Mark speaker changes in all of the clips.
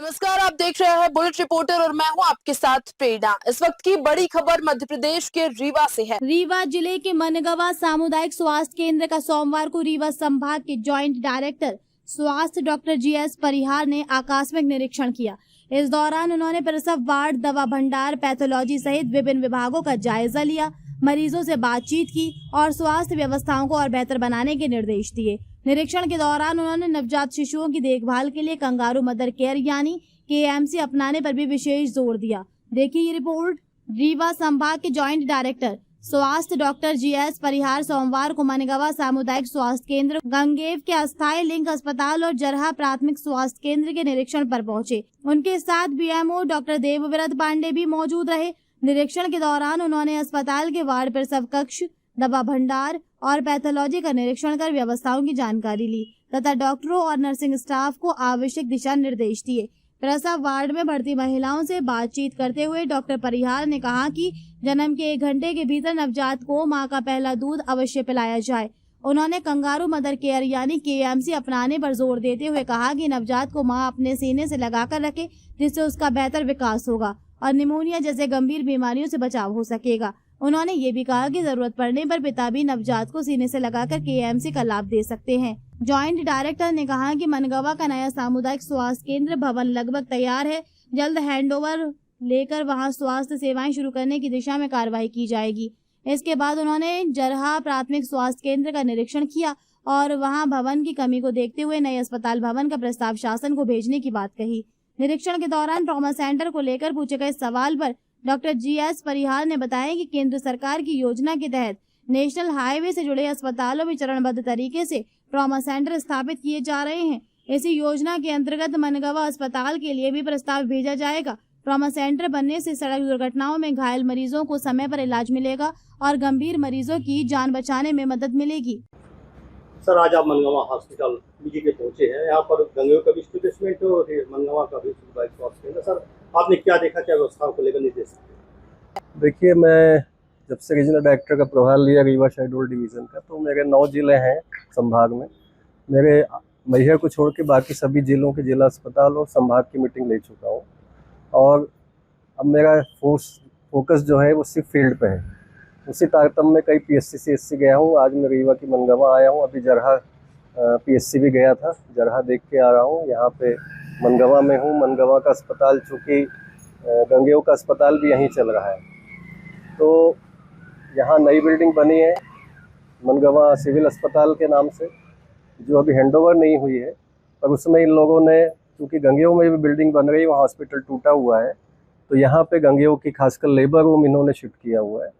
Speaker 1: नमस्कार, आप देख रहे हैं बुलेट रिपोर्टर और मैं हूं आपके साथ प्रेरणा। इस वक्त की बड़ी खबर मध्य प्रदेश के रीवा से है।
Speaker 2: रीवा जिले के मनगवा सामुदायिक स्वास्थ्य केंद्र का सोमवार को रीवा संभाग के जॉइंट डायरेक्टर स्वास्थ्य डॉक्टर जीएस परिहार ने आकस्मिक निरीक्षण किया। इस दौरान उन्होंने प्रसव वार्ड, दवा भंडार, पैथोलॉजी सहित विभिन्न विभागों का जायजा लिया, मरीजों से बातचीत की और स्वास्थ्य व्यवस्थाओं को और बेहतर बनाने के निर्देश दिए। निरीक्षण के दौरान उन्होंने नवजात शिशुओं की देखभाल के लिए कंगारू मदर केयर यानी केएमसी अपनाने पर भी विशेष जोर दिया। देखिए ये रिपोर्ट। रीवा संभाग के जॉइंट डायरेक्टर स्वास्थ्य डॉक्टर जीएस परिहार सोमवार को मनगवा सामुदायिक स्वास्थ्य केंद्र, गंगेव के अस्थायी लिंक अस्पताल और जरहा प्राथमिक स्वास्थ्य केंद्र के निरीक्षण पर पहुंचे। उनके साथ बीएमओ डॉक्टर देवव्रत पांडे भी मौजूद रहे। निरीक्षण के दौरान उन्होंने अस्पताल के वार्ड प्रसव कक्ष, दवा भंडार और पैथोलॉजी का निरीक्षण कर व्यवस्थाओं की जानकारी ली तथा डॉक्टरों और नर्सिंग स्टाफ को आवश्यक दिशा निर्देश दिए। प्रसव वार्ड में भर्ती महिलाओं से बातचीत करते हुए डॉक्टर परिहार ने कहा कि जन्म के 1 घंटे के भीतर नवजात को मां का पहला दूध अवश्य पिलाया जाए। उन्होंने कंगारू मदर केयर यानी केएमसी अपनाने पर जोर देते हुए कहा कि नवजात को मां अपने सीने से लगाकर रखे, जिससे उसका बेहतर विकास होगा और निमोनिया जैसे गंभीर बीमारियों से बचाव हो सकेगा। उन्होंने ये भी कहा कि जरूरत पड़ने पर पिता भी नवजात को सीने से लगाकर केएमसी का लाभ दे सकते हैं। जॉइंट डायरेक्टर ने कहा कि मनगवा का नया सामुदायिक स्वास्थ्य केंद्र भवन लगभग तैयार है। जल्द हैंडओवर लेकर वहां स्वास्थ्य सेवाएं शुरू करने की दिशा में कार्रवाई की जाएगी। इसके बाद उन्होंने जरहा प्राथमिक स्वास्थ्य केंद्र का निरीक्षण किया और वहां भवन की कमी को देखते हुए नए अस्पताल भवन का प्रस्ताव शासन को भेजने की बात कही। निरीक्षण के दौरान ट्रॉमा सेंटर को लेकर पूछे गए सवाल पर डॉक्टर जीएस परिहार ने बताया कि केंद्र सरकार की योजना के तहत नेशनल हाईवे से जुड़े अस्पतालों में चरणबद्ध तरीके से ट्रॉमा सेंटर स्थापित किए जा रहे हैं। इसी योजना के अंतर्गत मनगवा अस्पताल के लिए भी प्रस्ताव भेजा जाएगा। ट्रॉमा सेंटर बनने से सड़क दुर्घटनाओं में घायल मरीजों को समय पर इलाज मिलेगा और गंभीर मरीजों की जान बचाने में मदद मिलेगी।
Speaker 3: सर, आज आप मनगवा हॉस्पिटल बीजी पहुंचे हैं। यहाँ पर गंगेव का भी एस्टेब्लिशमेंट और मनगवा का भी सामुदायिक स्वास्थ्य केंद्र। सर, आपने क्या देखा, क्या व्यवस्थाओं को लेकर निर्देश?
Speaker 4: देखिए, मैं जब से रीजनल डायरेक्टर का प्रभार लिया रीवा शेड्यूल डिवीज़न का, तो मेरे 9 जिले हैं संभाग में। मेरे मैहर को छोड़ के बाकी सभी जिलों के जिला अस्पताल और संभाग की मीटिंग ले चुका हूँ और अब मेरा फोकस जो है वो सिर्फ फील्ड पे है। उसी तारतम्य में कई पीएससी सीएससी गया हूँ। आज मैं रीवा की मनगवा आया हूँ। अभी जरहा पीएससी भी गया था, जरहा देख के आ रहा हूँ। यहाँ पे मनगवा में हूँ। मनगवा का अस्पताल, चूँकि गंगेव का अस्पताल भी यहीं चल रहा है, तो यहाँ नई बिल्डिंग बनी है मनगवा सिविल अस्पताल के नाम से, जो अभी हैंडओवर नहीं हुई है। पर उसमें इन लोगों ने, क्योंकि गंगेव में भी बिल्डिंग बन रही है, वहाँ हॉस्पिटल टूटा हुआ है, तो यहाँ पे गंगेव की खासकर लेबर रूम इन्होंने शिफ्ट किया हुआ है।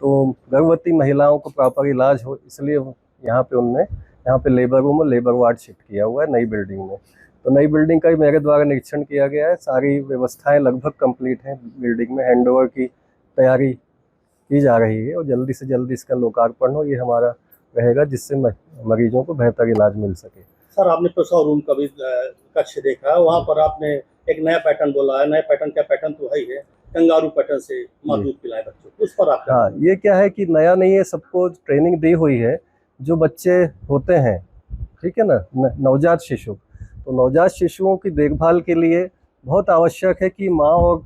Speaker 4: तो गर्भवती महिलाओं को प्रॉपर इलाज हो, इसलिए यहाँ पे उनने यहाँ पे लेबर रूम और लेबर वार्ड शिफ्ट किया हुआ है नई बिल्डिंग में। तो नई बिल्डिंग का भी मेरे द्वारा निरीक्षण किया गया है। सारी व्यवस्थाएं लगभग कंप्लीट हैं बिल्डिंग में। हैंडओवर की तैयारी की जा रही है और जल्दी से जल्दी इसका लोकार्पण हो, ये हमारा रहेगा, जिससे मरीजों को बेहतर इलाज मिल सके।
Speaker 3: सर, आपने प्रसव रूम का भी कक्ष देखा है, वहाँ पर आपने एक नया पैटर्न बोला है। नया पैटर्न, क्या पैटर्न तो है ही है, कंगारू पैटर्न से मां दूध पिलाए बच्चों को, उस पर आप?
Speaker 4: हाँ, ये क्या है कि नया नहीं है, सबको ट्रेनिंग दी हुई है। जो बच्चे होते हैं, ठीक है ना, नवजात शिशु, तो नवजात शिशुओं की देखभाल के लिए बहुत आवश्यक है कि माँ और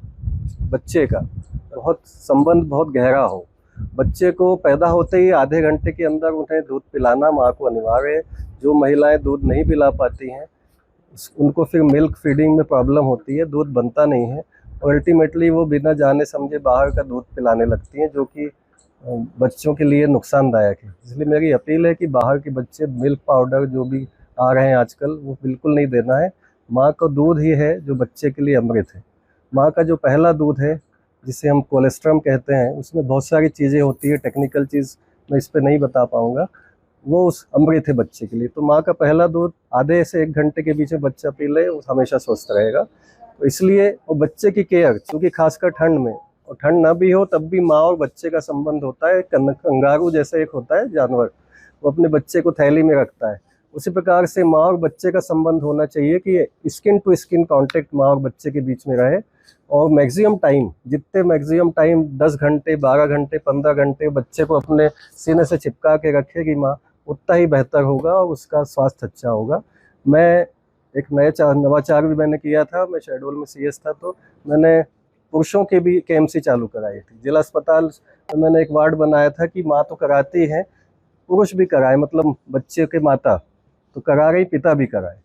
Speaker 4: बच्चे का संबंध बहुत गहरा हो। बच्चे को पैदा होते ही आधे घंटे के अंदर उन्हें दूध पिलाना माँ को अनिवार्य है। जो महिलाएं दूध नहीं पिला पाती हैं, उनको फिर मिल्क फीडिंग में प्रॉब्लम होती है, दूध बनता नहीं है और अल्टीमेटली वो बिना जाने समझे बाहर का दूध पिलाने लगती हैं, जो कि बच्चों के लिए नुकसानदायक है। इसलिए मेरी अपील है कि बाहर के बच्चे मिल्क पाउडर जो भी आ रहे हैं आजकल, वो बिल्कुल नहीं देना है। माँ का दूध ही है जो बच्चे के लिए अमृत है। माँ का जो पहला दूध है, जिसे हम कोलेस्ट्रम कहते हैं, उसमें बहुत सारी चीज़ें होती है, टेक्निकल चीज़ मैं इस पर नहीं बता पाऊँगा, वो उस अमृत है बच्चे के लिए। तो माँ का पहला दूध आधे से 1 घंटे के बीच में बच्चा पी ले, वो हमेशा स्वस्थ रहेगा। तो इसलिए वो बच्चे की केयर, क्योंकि खासकर ठंड में, और ठंड ना भी हो तब भी माँ और बच्चे का संबंध होता है। कंगारू जैसे एक होता है जानवर, वो अपने बच्चे को थैली में रखता है, उसी प्रकार से माँ और बच्चे का संबंध होना चाहिए कि स्किन टू स्किन कांटेक्ट माँ और बच्चे के बीच में रहे। और मैक्सिमम टाइम, जितने मैक्सिमम टाइम 10 घंटे, 12 घंटे, 15 घंटे बच्चे को अपने सीने से चिपका के रखेगी माँ, उतना ही बेहतर होगा और उसका स्वास्थ्य अच्छा होगा। मैं एक नवाचार भी मैंने किया था। मैं शहडोल में CS था, तो मैंने पुरुषों के भी KMC चालू कराई थी। जिला अस्पताल में मैंने एक वार्ड बनाया था कि माँ तो कराती है, पुरुष भी कराए, मतलब बच्चे के माता तो करा रही, पिता भी कराए।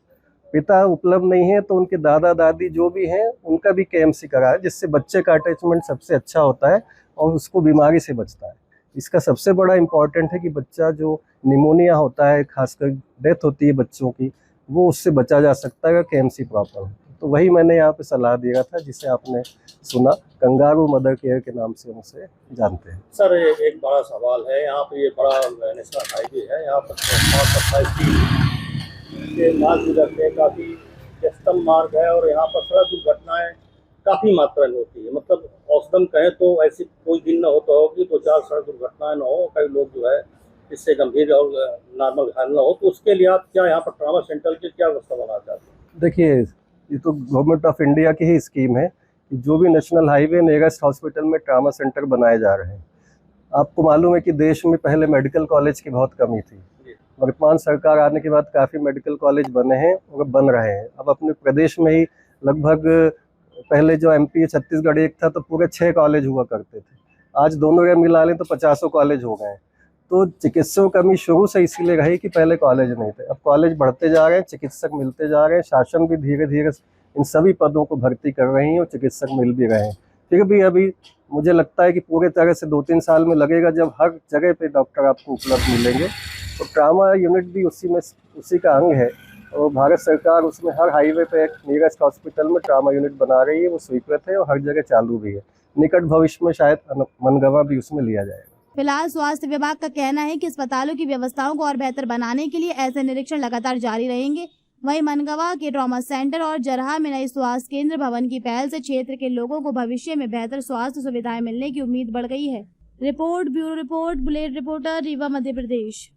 Speaker 4: पिता उपलब्ध नहीं है तो उनके दादा दादी जो भी हैं उनका भी KMC कराए, जिससे बच्चे का अटैचमेंट सबसे अच्छा होता है और उसको बीमारी से बचता है। इसका सबसे बड़ा इम्पॉर्टेंट है कि बच्चा जो निमोनिया होता है, खासकर डेथ होती है बच्चों की, वो उससे बचा जा सकता है अगर KMC प्रॉपर हो। तो वही मैंने यहाँ पे सलाह दिया था, जिसे आपने सुना, कंगारू मदर केयर के नाम से उनसे जानते हैं।
Speaker 3: सर एक बड़ा सवाल है, यहाँ पे ये बड़ा नेशनल हाईवे है, यहाँ पर 527 के मार्ग गुजरते हैं, काफ़ी व्यस्तम मार्ग है और यहाँ पर सड़क दुर्घटनाएं काफ़ी मात्रा में होती है। मतलब औसतन कहें तो ऐसी कोई दिन न होता हो कि 2-4 सड़क दुर्घटनाएं न हो, कई लोग जो है इससे गंभीर और नॉर्मल घायल न हो। तो उसके लिए आप क्या यहाँ पर ट्रॉमा सेंटर की क्या व्यवस्था बनाना चाहते हैं?
Speaker 4: देखिए, ये तो गवर्नमेंट ऑफ इंडिया की ही स्कीम है कि जो भी नेशनल हाईवे नियरेस्ट हॉस्पिटल में ट्रॉमा सेंटर बनाए जा रहे हैं। आपको मालूम है कि देश में पहले मेडिकल कॉलेज की बहुत कमी थी। वर्तमान सरकार आने के बाद काफ़ी मेडिकल कॉलेज बने हैं और बन रहे हैं। अब अपने प्रदेश में ही लगभग, पहले जो MP छत्तीसगढ़ एक था तो पूरे 6 कॉलेज हुआ करते थे, आज दोनों के मिला लें तो 50 कॉलेज हो गए हैं। तो चिकित्सकों की कमी शुरू से इसीलिए रही कि पहले कॉलेज नहीं थे। अब कॉलेज बढ़ते जा रहे हैं, चिकित्सक मिलते जा रहे हैं, शासन भी धीरे धीरे इन सभी पदों को भर्ती कर रही है और चिकित्सक मिल भी रहे हैं। फिर भी अभी मुझे लगता है कि पूरे तरह से 2-3 साल में लगेगा जब हर जगह पे डॉक्टर आपको उपलब्ध मिलेंगे। तो ट्रामा यूनिट भी उसी का अंग है और भारत सरकार उसमें हर हाईवे पे एक नियरेस्ट हॉस्पिटल में ट्रामा यूनिट बना रही है, वो स्वीकृत है और हर जगह चालू भी है। निकट भविष्य में शायद मनगवा भी उसमें लिया जाएगा।
Speaker 2: फिलहाल स्वास्थ्य विभाग का कहना है कि अस्पतालों की व्यवस्थाओं को और बेहतर बनाने के लिए ऐसे निरीक्षण लगातार जारी रहेंगे। वहीं मनगवा के ट्रॉमा सेंटर और जरहा में नई स्वास्थ्य केंद्र भवन की पहल से क्षेत्र के लोगों को भविष्य में बेहतर स्वास्थ्य सुविधाएं मिलने की उम्मीद बढ़ गई है। Report bureau report, bulletin reporter, Rewa, Madhya प्रदेश।